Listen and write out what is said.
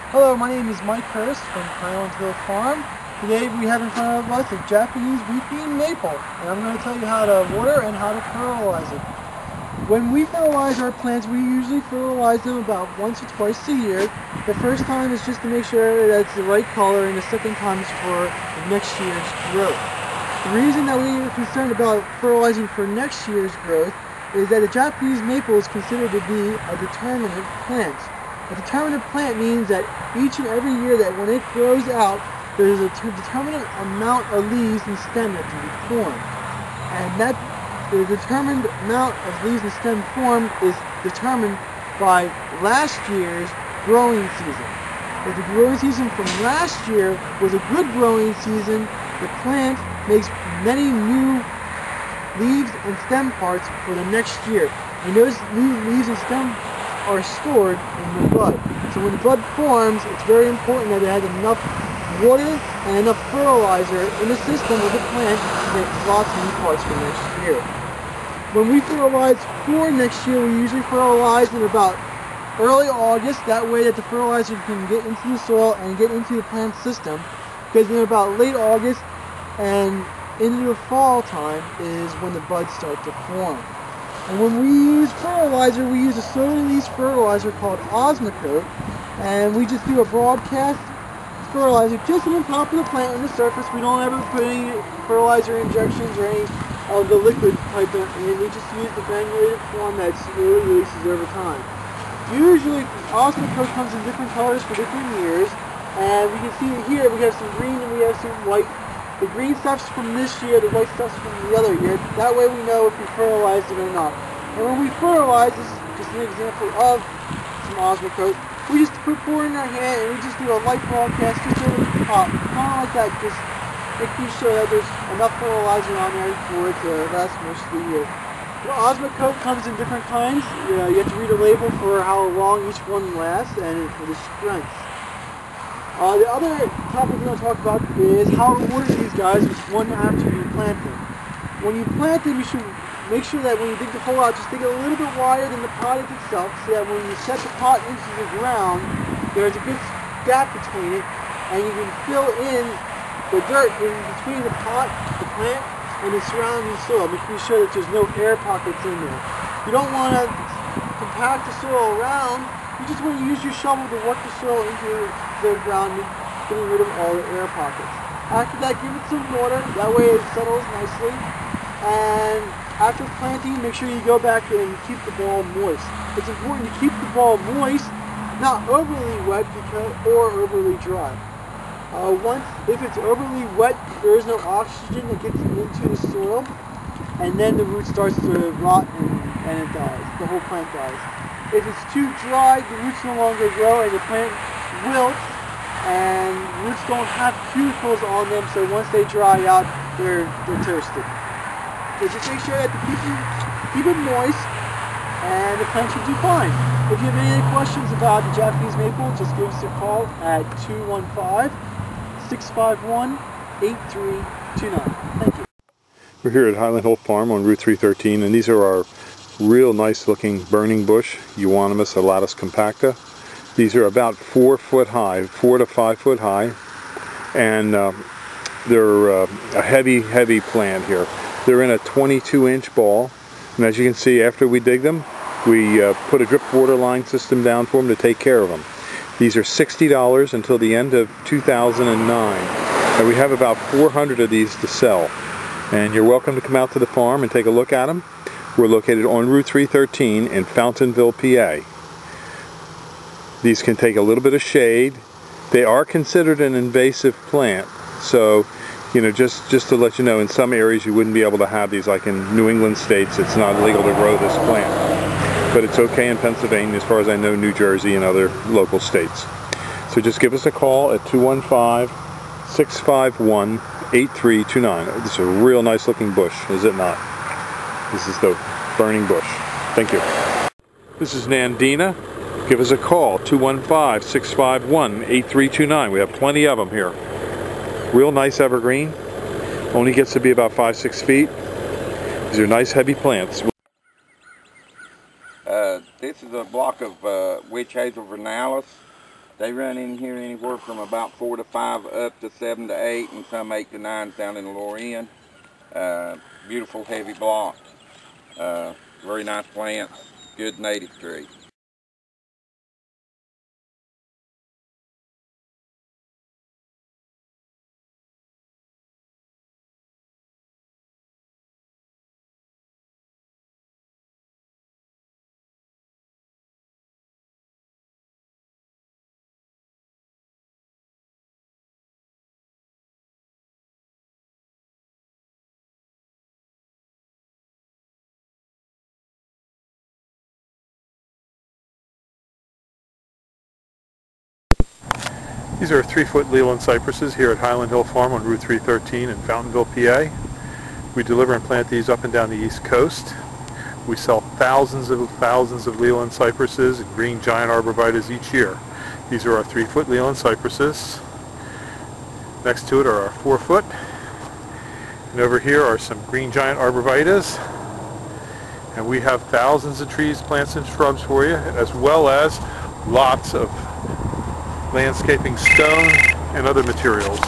Hello, my name is Mike Hurst from Highlandsville Farm. Today we have in front of us a Japanese wheat bean maple, and I'm going to tell you how to water and how to fertilize it. When we fertilize our plants, we usually fertilize them about once or twice a year. The first time is just to make sure that it's the right color, and the second time is for next year's growth. The reason that we are concerned about fertilizing for next year's growth is that the Japanese maple is considered to be a determinate plant. A determinate plant means that each and every year that when it grows out, there's a determinate amount of leaves and stem that can be formed. And that the determined amount of leaves and stem formed is determined by last year's growing season. If the growing season from last year was a good growing season, the plant makes many new leaves and stem parts for the next year. And those new leaves and stem are stored in the bud. So when the bud forms, it's very important that it has enough water and enough fertilizer in the system of the plant to make lots of new parts for next year. When we fertilize for next year, we usually fertilize in about early August. That way that the fertilizer can get into the soil and get into the plant system. Because in about late August and into the fall time is when the buds start to form. And when we use fertilizer, we use a soda-release fertilizer called Osmocote, and we just do a broadcast fertilizer just on the top of the plant on the surface. We don't ever put any fertilizer injections or any of the liquid type in, we just use the granulated form that slowly releases over time. Usually, Osmocote comes in different colors for different years, and we can see here we have some green and we have some white. The green stuff's from this year, the white stuff's from the other year. That way we know if we fertilized it or not. And when we fertilize, this is just an example of some Osmocote, we just pour it in our hand and we just do a light broadcast just over the top. Kind of like that, just making sure that there's enough fertilizer on there for it to last most of the year. Well, Osmocote comes in different kinds. You have to read a label for how long each one lasts and for the strength. The other topic we're going to talk about is how to water these guys one after you plant them. When you plant them, you should make sure that when you dig the hole out, just dig it a little bit wider than the pot itself, so that when you set the pot into the ground, there's a good gap between it, and you can fill in the dirt in between the pot, the plant, and the surrounding soil, making sure that there's no air pockets in there. You don't want to compact the soil around. You just want to use your shovel to work the soil into the ground, getting rid of all the air pockets. After that, give it some water. That way it settles nicely. And after planting, make sure you go back and keep the ball moist. It's important to keep the ball moist, not overly wet or overly dry. If it's overly wet, there is no oxygen that gets into the soil, and then the root starts to rot and it dies. The whole plant dies. If it's too dry, the roots no longer grow and the plant wilts, and roots don't have cuticles on them, so once they dry out, they're toasted. So just make sure that keep it moist, and the plant should do fine. If you have any questions about the Japanese maple, just give us a call at 215-651-8329. Thank you. We're here at Highland Hill Farm on Route 313, and these are our real nice looking burning bush, Euonymus alatus compacta. These are about 4 foot high, 4 to 5 foot high, and they're a heavy plant here. They're in a 22-inch ball, and as you can see, after we dig them, we put a drip water line system down for them to take care of them. These are $60 until the end of 2009, and we have about 400 of these to sell. And you're welcome to come out to the farm and take a look at them. We're located on Route 313 in Fountainville, PA. These can take a little bit of shade. They are considered an invasive plant, so just to let you know, in some areas you wouldn't be able to have these, like in New England states. It's not legal to grow this plant, but it's okay in Pennsylvania, as far as I know, New Jersey and other local states. So just give us a call at 215-651-8329. This is a real nice looking bush, is it not? This is the burning bush. Thank you. This is Nandina. Give us a call, 215-651-8329. We have plenty of them here. Real nice evergreen. Only gets to be about 5-6 feet. These are nice heavy plants. This is a block of witch hazel vernalis. They run in here anywhere from about 4 to 5 up to 7 to 8, and some 8 to 9 down in the lower end. Beautiful heavy block. Very nice plant. Good native tree. These are 3-foot Leland cypresses here at Highland Hill Farm on Route 313 in Fountainville, PA. We deliver and plant these up and down the East Coast. We sell thousands of Leland cypresses and green giant arborvitaes each year. These are our 3-foot Leland cypresses. Next to it are our 4-foot. And over here are some green giant arborvitaes. And we have thousands of trees, plants, and shrubs for you, as well as lots of landscaping stone and other materials.